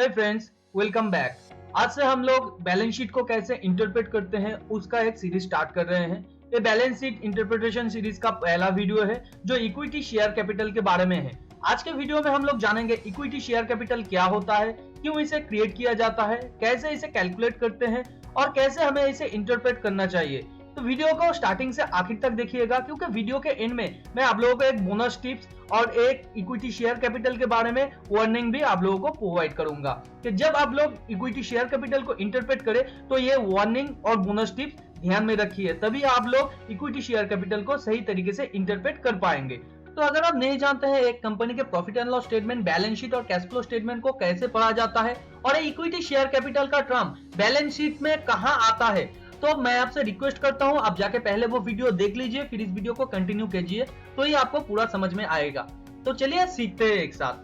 हे friends, welcome back. आज से हम लोग बैलेंस शीट को कैसे इंटरप्रेट करते हैं उसका एक सीरीज स्टार्ट कर रहे हैं। ये बैलेंस शीट इंटरप्रिटेशन सीरीज का पहला वीडियो है जो इक्विटी शेयर कैपिटल के बारे में है। आज के वीडियो में हम लोग जानेंगे इक्विटी शेयर कैपिटल क्या होता है, क्यों इसे क्रिएट किया जाता है, कैसे इसे कैलकुलेट करते हैं और कैसे हमें इसे इंटरप्रेट करना चाहिए। तो वीडियो को स्टार्टिंग से आखिर तक देखिएगा, क्योंकि वीडियो के एंड में मैं आप लोगों को एक बोनस टिप्स और एक इक्विटी शेयर कैपिटल के बारे में वार्निंग भी आप लोगों को प्रोवाइड करूंगा कि जब आप लोग इक्विटी शेयर कैपिटल को इंटरप्रेट करें तो ये वार्निंग और बोनस टिप्स ध्यान में रखिए, तभी आप लोग इक्विटी शेयर कैपिटल को सही तरीके से इंटरप्रेट कर पाएंगे। तो अगर आप नहीं जानते हैं एक कंपनी के profit and loss statement, balance sheet और कैश फ्लो स्टेटमेंट को कैसे पढ़ा जाता है और इक्विटी शेयर कैपिटल का टर्म बैलेंस शीट में कहां आता है, तो मैं आपसे रिक्वेस्ट करता हूं आप जाके पहले वो वीडियो देख लीजिए, फिर इस वीडियो को कंटिन्यू कीजिए, तो ये आपको पूरा समझ में आएगा। तो चलिए सीखते हैं एक साथ।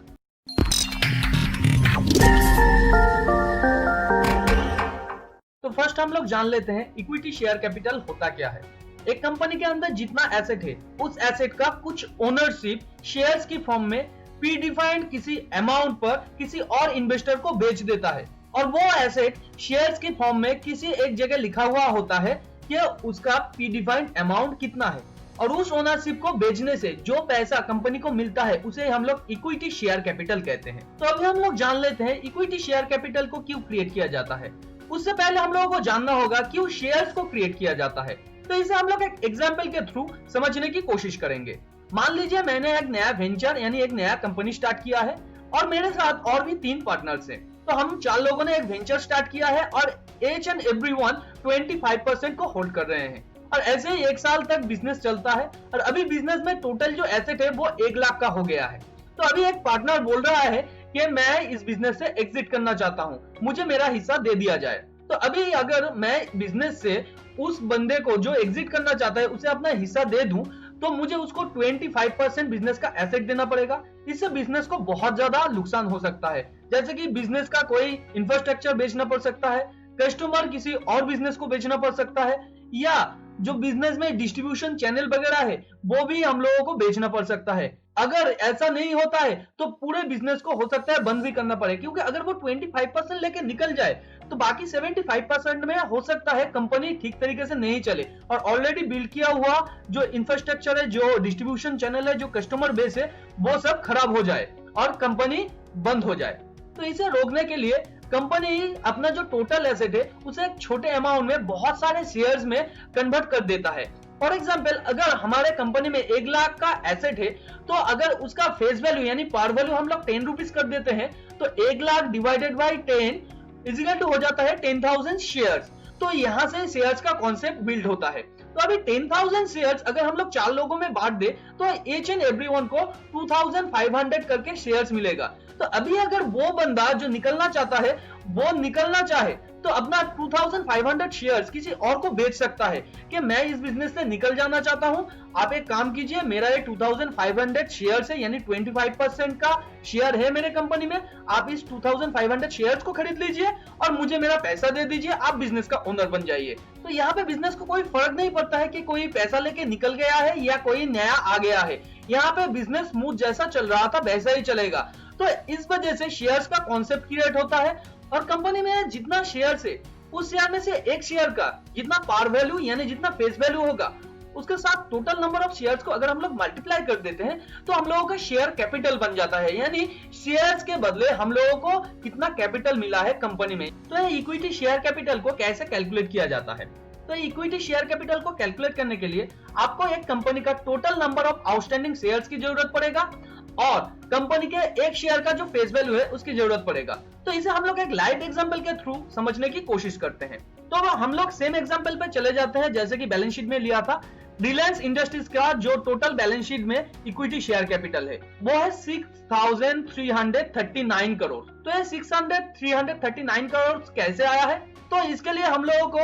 तो फर्स्ट हम लोग जान लेते हैं इक्विटी शेयर कैपिटल होता क्या है। एक कंपनी के अंदर जितना एसेट है उस एसेट का कुछ ओनरशिप शेयर्स की फॉर्म में प्रीडिफाइंड किसी अमाउंट पर किसी और इन्वेस्टर को बेच देता है, और वो एसेट शेयर्स की फॉर्म में किसी एक जगह लिखा हुआ होता है कि उसका प्रीडिफाइंड अमाउंट कितना है, और उस ओनरशिप को बेचने से जो पैसा कंपनी को मिलता है उसे हम लोग इक्विटी शेयर कैपिटल कहते हैं। तो अभी हम लोग जान लेते हैं इक्विटी शेयर कैपिटल को क्यों क्रिएट किया जाता है। उससे पहले हम लोगों को जानना होगा क्यों शेयर्स को क्रिएट किया जाता है। तो इसे हम लोग एक एग्जाम्पल के थ्रू समझने की कोशिश करेंगे। मान लीजिए मैंने एक नया वेंचर यानी एक नया कंपनी स्टार्ट किया है और मेरे साथ और भी 3 पार्टनर्स हैं। तो हम 4 लोगों ने एक वेंचर स्टार्ट किया है और each and everyone 25% को होल्ड कर रहे हैं, और ऐसे ही 1 साल तक बिजनेस चलता है और अभी बिजनेस में टोटल जो एसेट है वो 1 लाख का हो गया है। तो अभी एक पार्टनर बोल रहा है कि मैं इस बिजनेस से एग्जिट करना चाहता हूं, मुझे मेरा हिस्सा दे दिया जाए। तो अभी अगर मैं बिजनेस से उस बंदे को जो एग्जिट करना चाहता है उसे अपना हिस्सा दे दूं तो मुझे उसको 25% बिजनेस का एसेट देना पड़ेगा। इससे बिजनेस को बहुत ज्यादा नुकसान हो सकता है, जैसे कि बिजनेस का कोई इंफ्रास्ट्रक्चर बेचना पड़ सकता है, कस्टमर किसी और बिजनेस को बेचना पड़ सकता है, या जो बिजनेस में डिस्ट्रीब्यूशन चैनल वगैरह है वो भी हम लोगों को बेचना पड़ सकता है। अगर ऐसा नहीं होता है तो पूरे बिजनेस को हो सकता है बंद भी करना पड़े, क्योंकि अगर वो 25% लेके निकल जाए तो बाकी 75% में हो सकता है कंपनी ठीक तरीके से नहीं चले और ऑलरेडी बिल्ड किया हुआ जो इंफ्रास्ट्रक्चर है, जो डिस्ट्रीब्यूशन चैनल है, जो कस्टमर बेस है, वो सब खराब हो जाए और कंपनी बंद हो जाए। तो इसे रोकने के लिए कंपनी अपना जो टोटल एसेट है उसे एक छोटे अमाउंट में बहुत सारे शेयर्स में कन्वर्ट कर देता है। फॉर एग्जाम्पल, अगर हमारे कंपनी में 1 लाख का एसेट है तो अगर उसका फेस वैल्यू यानी पार वैल्यू हम लोग 10 रुपीज कर देते हैं तो 1 lakh divided by 10 equal to हो जाता है 10,000 शेयर्स। तो यहां से शेयर्स का कॉन्सेप्ट बिल्ड होता है। तो अभी 10,000 शेयर्स अगर हम लोग 4 लोगों में बांट दे तो each and everyone को 2,500 करके शेयर्स मिलेगा। तो अभी अगर वो बंदा जो निकलना चाहता है वो निकलना चाहे तो अपना 2,500 शेयर्स किसी और को बेच सकता है कि मैं इस बिजनेस से निकल जाना चाहता हूं, आप एक काम कीजिए, मेरा ये 2,500 शेयर्स है यानी 25% का शेयर है मेरे कंपनी में, आप इस 2,500 शेयर्स को खरीद लीजिए और मुझे मेरा पैसा दे दीजिए, आप बिजनेस का ओनर बन जाइए। तो यहाँ पे बिजनेस को कोई फर्क नहीं पड़ता है कि कोई पैसा लेके निकल गया है या कोई नया आ गया है, यहाँ पे बिजनेस स्मूथ जैसा चल रहा था वैसा ही चलेगा। तो इस वजह से शेयर्स का कॉन्सेप्ट क्रिएट होता है, और कंपनी में जितना शेयर है उस शेयर में से एक शेयर का जितना पार वैल्यू यानी जितना फेस वैल्यू होगा उसके साथ टोटल नंबर ऑफ शेयर्स को अगर हम लोग मल्टीप्लाई कर देते हैं तो हम लोगों का शेयर कैपिटल बन जाता है, यानी शेयर्स के बदले हम लोगों को कितना कैपिटल मिला है कंपनी में। तो ये इक्विटी शेयर कैपिटल को कैसे कैलकुलेट किया जाता है। तो इक्विटी शेयर कैपिटल को कैलकुलेट करने के लिए आपको एक कंपनी का total number of outstanding shares की जरूरत पड़ेगा और कंपनी के एक शेयर का जो फेस वैल्यू है उसकी जरूरत पड़ेगा। तो इसे हम लोग एक लाइव एग्जांपल के थ्रू समझने की कोशिश करते हैं। तो हम लोग सेम एग्जांपल पे चले जाते हैं जैसे कि बैलेंस शीट में लिया था। रिलायंस इंडस्ट्रीज का जो टोटल बैलेंस शीट में इक्विटी शेयर कैपिटल है वो है 6,339 करोड़। तो ये 6,339 करोड़ कैसे आया है, तो इसके लिए हम लोगों को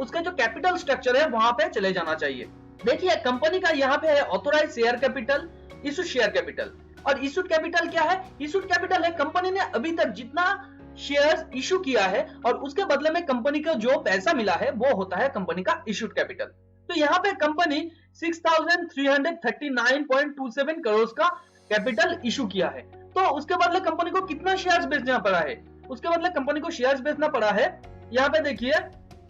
उसका जो कैपिटल स्ट्रक्चर है वहां पे चले जाना चाहिए। देखिए कंपनी का यहाँ पे है authorise share capital, issued share capital. और इशूड कैपिटल क्या है? इशूड कैपिटल है कंपनी ने अभी तक जितना शेयर्स इशू किया है और उसके बदले में कंपनी को जो पैसा मिला है वो होता है कंपनी का इशूड कैपिटल। तो यहाँ पे कंपनी 6,339.27 करोड़ का कैपिटल इशू किया है, तो उसके बदले कंपनी को कितना शेयर्स बेचना पड़ा है? उसके बदले कंपनी को शेयर्स बेचना पड़ा है। यहाँ पे देखिए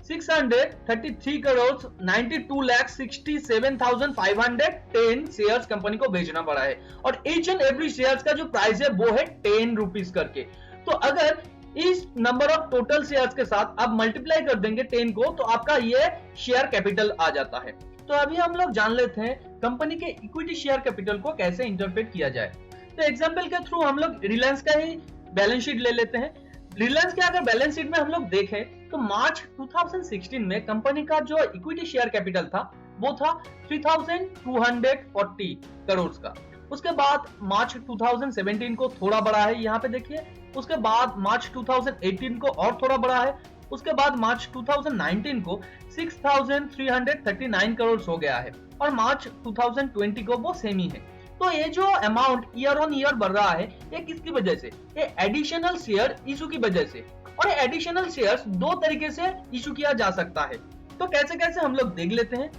633 करोड़ 92,67,510 शेयर्स कंपनी को बेचना पड़ा है और ईच एंड एवरी शेयर्स का जो प्राइस है वो है 10 रुपीज करके। तो अगर इस नंबर ऑफ टोटल शेयर्स के साथ आप मल्टीप्लाई कर देंगे 10 को तो आपका ये शेयर कैपिटल आ जाता है। तो अभी हम लोग जान लेते हैं कंपनी के इक्विटी शेयर कैपिटल को कैसे इंटरप्रेट किया जाए। तो एग्जांपल के थ्रू हम लोग रिलायंस का ही बैलेंस शीट ले लेते हैं। रिलायंस के अगर बैलेंस शीट में हम लोग देखें तो मार्च 2016 में कंपनी का जो इक्विटी शेयर कैपिटल था वो था 3240 करोड़ का। उसके बाद मार्च 2017 को थोड़ा बढ़ा है, यहाँ पे देखिए। उसके बाद मार्च 2018 को और थोड़ा बढ़ा है। उसके बाद मार्च 2019 को 6339 करोड़ हो गया है और मार्च 2020 को वो सेम ही है। तो ये जो अमाउंट ईयर ऑन ईयर बढ़ रहा है ये किसकी वजह से? ये एडिशनल शेयर इशू की वजह से। और ये एडिशनल शेयर्स दो तरीके से इशू किया जा सकता है। तो कैसे कैसे हम लोग देख लेते हैं।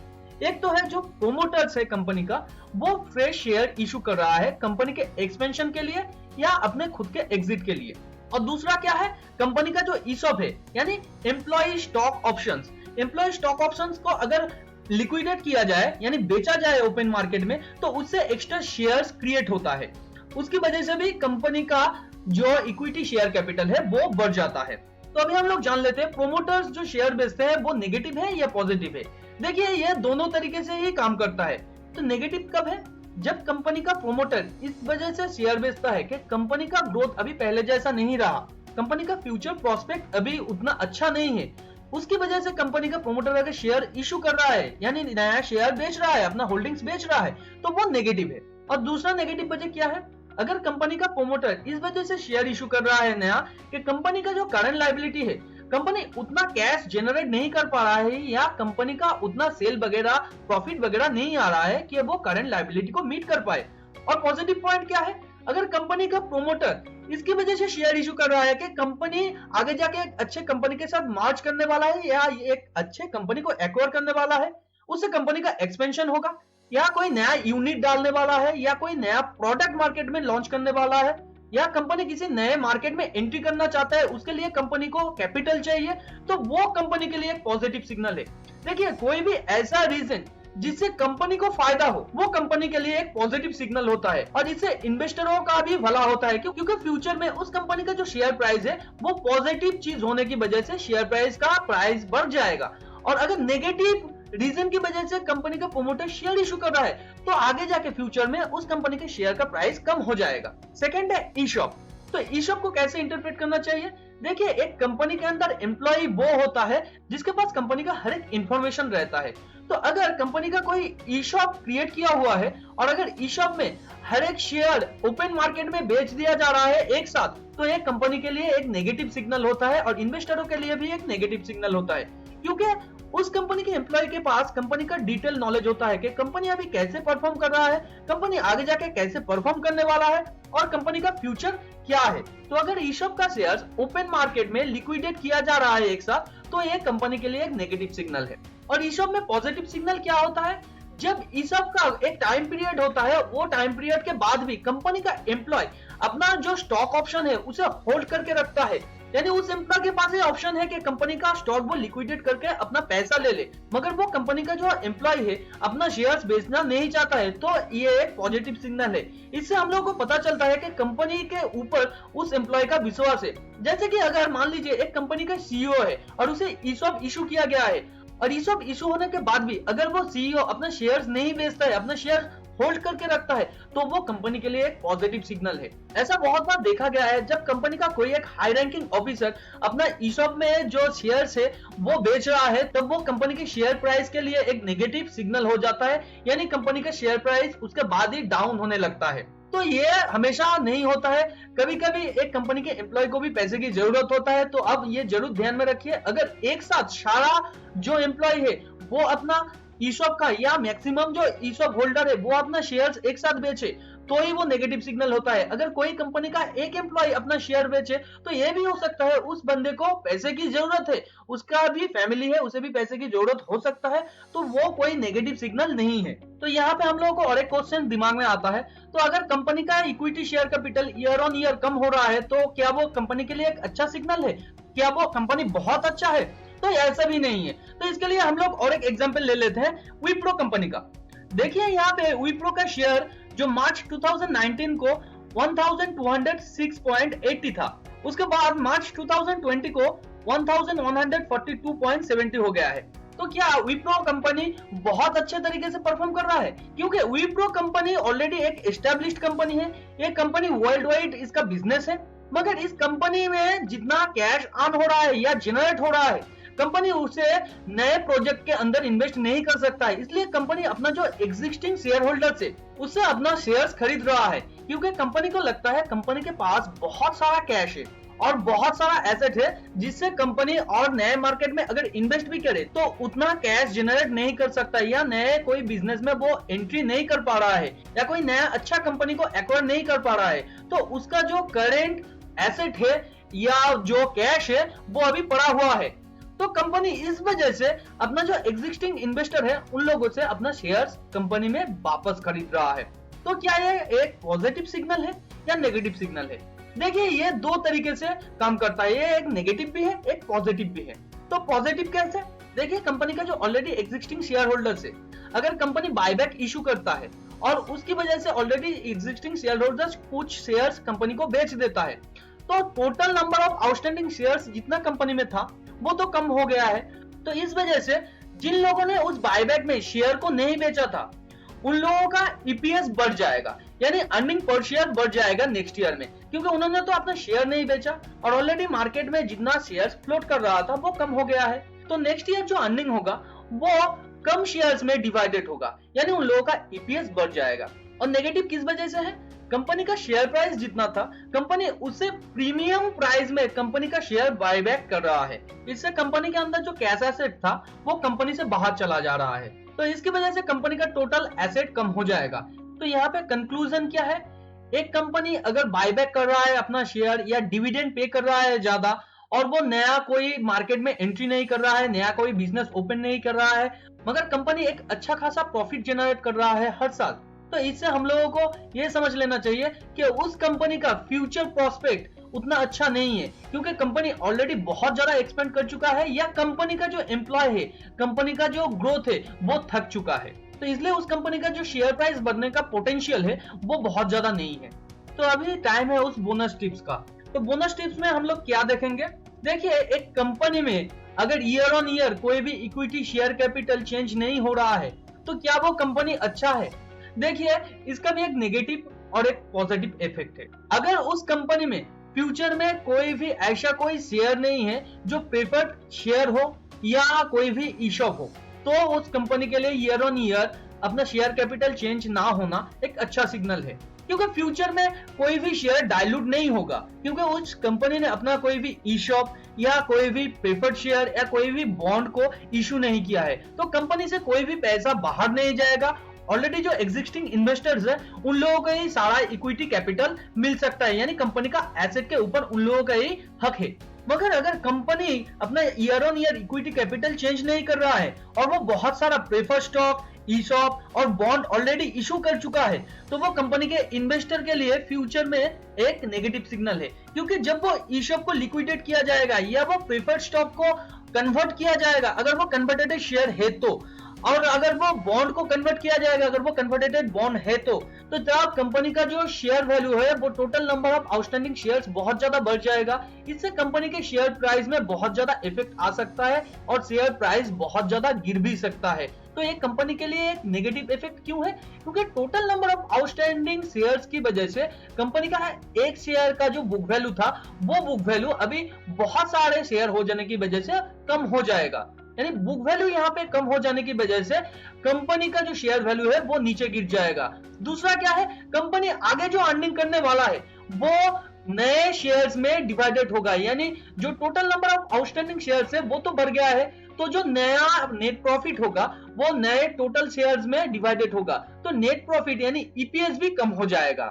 एक तो है जो प्रोमोटर्स है कंपनी का, वो फ्रेश शेयर इशू कर रहा है कंपनी के एक्सपेंशन के लिए या अपने खुद के एग्जिट के लिए। और दूसरा क्या है, कंपनी का जो ईसॉप है यानी employee stock options. Employee stock options को अगर लिक्विडेट किया जाए यानी बेचा जाए ओपन मार्केट में तो उससे एक्स्ट्रा शेयर्स क्रिएट होता है। उसकी वजह से भी कंपनी का जो इक्विटी शेयर कैपिटल है वो बढ़ जाता है। तो अभी हम लोग जान लेते हैं प्रोमोटर्स जो शेयर बेचते हैं वो नेगेटिव है या पॉजिटिव है। देखिए ये दोनों तरीके से ही काम करता है। तो नेगेटिव कब है? जब कंपनी का प्रोमोटर इस वजह से शेयर बेचता है कि कंपनी का ग्रोथ अभी पहले जैसा नहीं रहा, कंपनी का फ्यूचर प्रोस्पेक्ट अभी उतना अच्छा नहीं है, उसकी वजह से कंपनी का प्रोमोटर अगर शेयर इशू कर रहा है यानी नया शेयर बेच रहा है, अपना होल्डिंग्स बेच रहा है, तो वो नेगेटिव है। और दूसरा नेगेटिव वजह क्या है? अगर कंपनी का प्रोमोटर इस वजह से शेयर इशू कर रहा है नया कि कंपनी का जो करंट लायबिलिटी है, कंपनी उतना कैश जनरेट नहीं कर पा रहा है या कंपनी का उतना सेल वगैरह प्रॉफिट वगैरह नहीं आ रहा है कि वो करंट लायबिलिटी को मीट कर पाए। और पॉजिटिव पॉइंट क्या है? अगर कंपनी का प्रोमोटर इसकी वजह से शेयर इशू कर रहा है कि कंपनी आगे जाके एक अच्छे कंपनी के साथ मार्च करने वाला है या एक अच्छे कंपनी को एक्वायर करने वाला है, उससे कंपनी का एक्सपेंशन होगा या कोई नया यूनिट डालने वाला है या कोई नया प्रोडक्ट मार्केट में लॉन्च करने वाला है या कंपनी किसी नए मार्केट में एंट्री करना चाहता है, उसके लिए कंपनी को कैपिटल चाहिए, तो वो कंपनी के लिए एक पॉजिटिव सिग्नल है। देखिए कोई भी ऐसा रीजन जिससे कंपनी को फायदा हो वो कंपनी के लिए एक पॉजिटिव सिग्नल होता है और इससे इन्वेस्टरों का भी भला होता है क्योंकि फ्यूचर में उस कंपनी का जो शेयर प्राइस है वो पॉजिटिव चीज होने की वजह से शेयर प्राइस का प्राइस बढ़ जाएगा। और अगर नेगेटिव रीजन की वजह से कंपनी का प्रोमोटर शेयर इशू कर रहा है तो आगे जाके फ्यूचर में उस कंपनी के शेयर का प्राइस कम हो जाएगा। सेकंड है ईशॉप। तो ईशॉप को कैसे इंटरप्रेट करना चाहिए? देखिए एक कंपनी के अंदर एम्प्लॉय वो होता है जिसके पास कंपनी का हर एक इंफॉर्मेशन रहता है। तो अगर कंपनी का कोई ईशॉप क्रिएट किया हुआ है और अगर ईशॉप में हर एक शेयर ओपन मार्केट में बेच दिया जा रहा है एक साथ, तो ये कंपनी के लिए एक नेगेटिव सिग्नल होता है और इन्वेस्टरों के लिए भी एक नेगेटिव सिग्नल होता है क्योंकि उस कंपनी के एम्प्लॉय के पास कंपनी का डिटेल नॉलेज होता है कि कंपनी अभी कैसे परफॉर्म कर रहा है, कंपनी आगे जाके कैसे परफॉर्म करने वाला है और कंपनी का फ्यूचर क्या है। तो अगर ईशॉप का शेयर्स ओपन मार्केट में लिक्विडेट किया जा रहा है एक साथ, तो ये कंपनी के लिए एक नेगेटिव सिग्नल है। और ईशॉप में पॉजिटिव सिग्नल क्या होता है? जब ईशॉप का एक टाइम पीरियड होता है, वो टाइम पीरियड के बाद भी कंपनी का एम्प्लॉय अपना जो स्टॉक ऑप्शन है उसे होल्ड करके रखता है, यानी उस एम्प्लॉय के पास ये ऑप्शन है कि कंपनी का स्टॉक वो लिक्विडेट करके अपना पैसा ले ले, मगर वो कंपनी का जो एम्प्लॉय है अपना शेयर्स बेचना नहीं चाहता है, तो ये एक पॉजिटिव सिग्नल है। इससे हम लोगों को पता चलता है कि कंपनी के ऊपर उस एम्प्लॉय का विश्वास है। जैसे कि अगर मान लीजिए एक कंपनी का सीईओ है और उसे ईशॉप इशू किया गया है और ईशॉप इशू होने के बाद भी अगर वो सीईओ अपना शेयर्स नहीं बेचता है, अपना शेयर होल्ड करके रखता है, तो वो कंपनी के लिए एक पॉजिटिव सिग्नल है। ऐसा बहुत बार देखा गया है जब कंपनी का कोई एक हाई रैंकिंग ऑफिसर अपना ईशॉप में जो शेयर्स है वो बेच रहा है, तब वो कंपनी के शेयर प्राइस के लिए एक नेगेटिव सिग्नल हो जाता है, यानी कंपनी का शेयर प्राइस उसके बाद ही डाउन होने लगता है। तो ये हमेशा नहीं होता है, कभी कभी एक कंपनी के एम्प्लॉय को भी पैसे की जरूरत होता है। तो अब ये जरूर ध्यान में रखिए, अगर एक साथ सारा जो एम्प्लॉय है वो अपना ईशॉप का या मैक्सिमम जो ईशॉप होल्डर है वो अपना शेयर्स एक साथ बेचे, तो ही वो नेगेटिव सिग्नल होता है। अगर कोई कंपनी का एक एम्प्लॉय अपना शेयर बेचे तो ये भी हो सकता है उस बंदे को पैसे की जरूरत है, उसका भी फैमिली है, उसे भी पैसे की जरूरत हो सकता है, तो वो कोई नेगेटिव सिग्नल नहीं है। तो यहाँ पे हम लोगों को और एक क्वेश्चन दिमाग में आता है, तो अगर कंपनी का equity share capital year on year कम हो रहा है तो क्या वो कंपनी के लिए एक अच्छा सिग्नल है? क्या वो कंपनी बहुत अच्छा है? तो ऐसा भी नहीं है। तो इसके लिए हम लोग और एक एग्जांपल ले लेते हैं विप्रो कंपनी का। देखिए यहाँ पे विप्रो का शेयर जो मार्च 2019 को 1206.80 था, उसके बाद मार्च 2020 को 1142.70 हो गया है। तो क्या विप्रो कंपनी बहुत अच्छे तरीके से परफॉर्म कर रहा है? क्योंकि विप्रो कंपनी ऑलरेडी एक एस्टेब्लिश्ड कंपनी है, ये कंपनी वर्ल्ड वाइड इसका बिजनेस है, मगर इस कंपनी में जितना कैश अर्न हो रहा है या जनरेट हो रहा है, कंपनी उसे नए प्रोजेक्ट के अंदर इन्वेस्ट नहीं कर सकता है। इसलिए कंपनी अपना जो एग्जिस्टिंग शेयर होल्डर है उससे अपना शेयर्स खरीद रहा है, क्योंकि कंपनी को लगता है कंपनी के पास बहुत सारा कैश है और बहुत सारा एसेट है, जिससे कंपनी और नए मार्केट में अगर इन्वेस्ट भी करे तो उतना कैश जनरेट नहीं कर सकता, या नए कोई बिजनेस में वो एंट्री नहीं कर पा रहा है, या कोई नया अच्छा कंपनी को एक्वायर नहीं कर पा रहा है, तो उसका जो करेंट एसेट है या जो कैश है वो अभी पड़ा हुआ है। तो कंपनी इस वजह से अपना जो एग्जिस्टिंग इन्वेस्टर है उन लोगों से अपना शेयर्स कंपनी में वापस खरीद रहा है। तो क्या ये एक पॉजिटिव सिग्नल है या नेगेटिव सिग्नल है? देखिए ये दो तरीके से काम करता है, ये एक नेगेटिव भी है, एक पॉजिटिव भी है। तो पॉजिटिव कैसे? देखिए कंपनी का जो ऑलरेडी एग्जिस्टिंग शेयर होल्डर्स है, अगर कंपनी बायबैक इशू करता है और उसकी वजह से ऑलरेडी एग्जिस्टिंग शेयर होल्डर्स कुछ शेयर्स कंपनी को बेच देता है, तो total number of outstanding shares जितना कंपनी में था वो तो कम हो गया है। तो इस वजह से जिन लोगों ने उस बायबैक में शेयर को नहीं बेचा था उन लोगों का ईपीएस बढ़ जाएगा, यानी अर्निंग पर शेयर बढ़ जाएगा नेक्स्ट ईयर में, क्योंकि उन्होंने तो अपना शेयर नहीं बेचा और ऑलरेडी मार्केट में जितना शेयर फ्लोट कर रहा था वो कम हो गया है। तो नेक्स्ट ईयर जो अर्निंग होगा वो कम शेयर्स में डिवाइडेड होगा, यानी उन लोगों का ईपीएस बढ़ जाएगा। और नेगेटिव किस वजह से है? कंपनी का शेयर प्राइस जितना था कंपनी उससे प्रीमियम प्राइस में कंपनी का शेयर बायबैक कर रहा है, इससे कंपनी के अंदर जो कैश एसेट था वो कंपनी से बाहर चला जा रहा है, तो इसकी वजह से कंपनी का टोटल एसेट कम हो जाएगा। तो यहाँ पे कंक्लूजन क्या है? एक कंपनी अगर बायबैक कर रहा है अपना शेयर या डिविडेंड पे कर रहा है ज्यादा, और वो नया कोई मार्केट में एंट्री नहीं कर रहा है, नया कोई बिजनेस ओपन नहीं कर रहा है, मगर कंपनी एक अच्छा खासा प्रॉफिट जनरेट कर रहा है हर साल, तो इससे हम लोगों को ये समझ लेना चाहिए कि उस कंपनी का फ्यूचर प्रोस्पेक्ट उतना अच्छा नहीं है, क्योंकि कंपनी ऑलरेडी बहुत ज्यादा एक्सपेंड कर चुका है, या कंपनी का जो एम्प्लॉय है, कंपनी का जो ग्रोथ है वो थक चुका है। तो इसलिए उस कंपनी का जो शेयर प्राइस बढ़ने का पोटेंशियल है वो बहुत ज्यादा नहीं है। तो अभी टाइम है उस बोनस टिप्स का। तो बोनस टिप्स में हम लोग क्या देखेंगे? देखिए एक कंपनी में अगर ईयर ऑन ईयर कोई भी इक्विटी शेयर कैपिटल चेंज नहीं हो रहा है तो क्या वो कंपनी अच्छा है? देखिए इसका भी एक नेगेटिव और एक पॉजिटिव इफेक्ट है। अगर उस कंपनी में फ्यूचर में कोई भी ऐसा कोई शेयर नहीं है जो प्रेफर्ड शेयर हो या कोई भी ईशॉप हो, तो उस कंपनी के लिए ईयर ऑन ईयर अपना शेयर कैपिटल चेंज ना होना एक अच्छा सिग्नल है, क्योंकि फ्यूचर में कोई भी शेयर डाइल्यूट नहीं होगा, क्योंकि उस कंपनी ने अपना कोई भी ईशॉप या कोई भी प्रेफर्ड शेयर या कोई भी बॉन्ड को इशू नहीं किया है, तो कंपनी से कोई भी पैसा बाहर नहीं जाएगा। ऑलरेडी जो एग्जिस्टिंग इन्वेस्टर्स है उन लोगों का ही सारा इक्विटी कैपिटल मिल सकता है, यानी कंपनी का एसेट के ऊपर उन लोगों का ही हक है। मगर अगर कंपनी अपना year on year equity capital change नहीं कर रहा है और वो बहुत सारा प्रेफर्ड स्टॉक, ईशॉप और बॉन्ड ऑलरेडी इशू कर चुका है, तो वो कंपनी के इन्वेस्टर के लिए फ्यूचर में एक नेगेटिव सिग्नल है, क्योंकि जब वो ईशॉप को लिक्विडेट किया जाएगा या वो प्रेफर्ड स्टॉक को कन्वर्ट किया जाएगा, अगर वो कन्वर्टेड शेयर है तो, और अगर वो बॉन्ड को कन्वर्ट किया जाएगा, अगर वो कन्वर्टेड बॉन्ड है तो जब कंपनी का जो शेयर वैल्यू है वो total number of outstanding shares बहुत ज्यादा बढ़ जाएगा। इससे कंपनी के शेयर प्राइस में बहुत ज्यादा इफेक्ट आ सकता है और शेयर प्राइस बहुत ज्यादा गिर भी सकता है। तो ये कंपनी के लिए एक नेगेटिव इफेक्ट क्यों है? क्योंकि total number of outstanding shares की वजह से कंपनी का एक शेयर का जो बुक वैल्यू था वो बुक वैल्यू अभी बहुत सारे शेयर हो जाने की वजह से कम हो जाएगा, यानी बुक वैल्यू यहाँ पे कम हो जाने की वजह से कंपनी का जो शेयर वैल्यू है वो नीचे गिर जाएगा। दूसरा क्या है? कंपनी आगे जो अर्निंग करने वाला है वो नए शेयर्स में डिवाइडेड होगा, यानी जो total number of outstanding shares है वो तो बढ़ गया है, तो जो नया नेट प्रॉफिट होगा वो नए टोटल शेयर्स में डिवाइडेड होगा, तो नेट प्रॉफिट यानी ईपीएस भी कम हो जाएगा।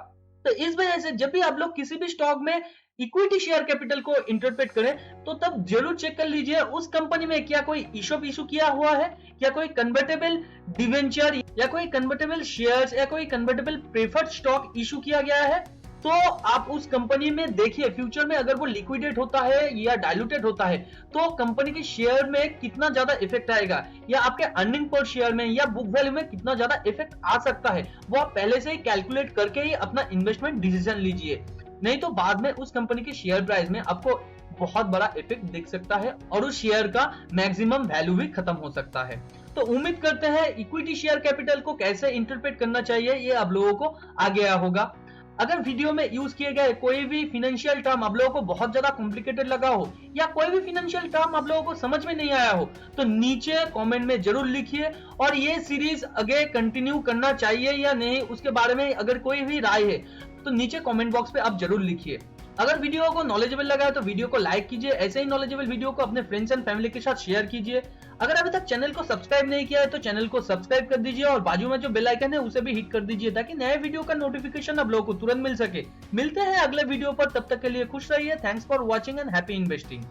तो इस वजह से जब भी आप लोग किसी भी स्टॉक में इक्विटी शेयर कैपिटल को इंटरप्रेट करें तो तब जरूर चेक कर लीजिए उस कंपनी में क्या कोई इशू किया हुआ है, क्या कोई कन्वर्टेबल डिवेंचर या कोई कन्वर्टेबल शेयर्स या कोई कन्वर्टेबल प्रेफर्ड स्टॉक इशू किया गया है। तो आप उस कंपनी में देखिए फ्यूचर में अगर वो लिक्विडेट होता है या डाइल्यूटेड होता है तो कंपनी के शेयर में कितना ज्यादा इफेक्ट आएगा, या आपके अर्निंग पर शेयर में या बुक वैल्यू में कितना ज्यादा इफेक्ट आ सकता है, वो आप पहले से ही कैलकुलेट करके ही अपना इन्वेस्टमेंट डिसीजन लीजिए। नहीं तो बाद में उस कंपनी के शेयर प्राइस में आपको बहुत बड़ा इफेक्ट दिख सकता है और उस शेयर का मैक्सिमम वैल्यू भी खत्म हो सकता है। तो उम्मीद करते हैं इक्विटी शेयर कैपिटल को कैसे इंटरप्रेट करना चाहिए ये आप लोगों को आ गया होगा। अगर वीडियो में यूज किए गए कोई भी फाइनेंशियल टर्म आप लोगों को बहुत ज्यादा कॉम्प्लिकेटेड लगा हो या कोई भी फाइनेंशियल टर्म आप लोगों को समझ में नहीं आया हो तो नीचे कमेंट में जरूर लिखिए, और ये सीरीज आगे कंटिन्यू करना चाहिए या नहीं उसके बारे में अगर कोई भी राय है तो नीचे कमेंट बॉक्स पे आप जरूर लिखिए। अगर वीडियो को नॉलेजेबल लगा है तो वीडियो को लाइक कीजिए, ऐसे ही नॉलेजेबल वीडियो को अपने फ्रेंड्स एंड फैमिली के साथ शेयर कीजिए। अगर अभी तक चैनल को सब्सक्राइब नहीं किया है तो चैनल को सब्सक्राइब कर दीजिए और बाजू में जो बेल आइकन है उसे भी हिट कर दीजिए ताकि नए वीडियो का नोटिफिकेशन आप लोगों को तुरंत मिल सके। मिलते हैं अगले वीडियो पर, तब तक के लिए खुश रहिए। Thanks for watching and happy investing.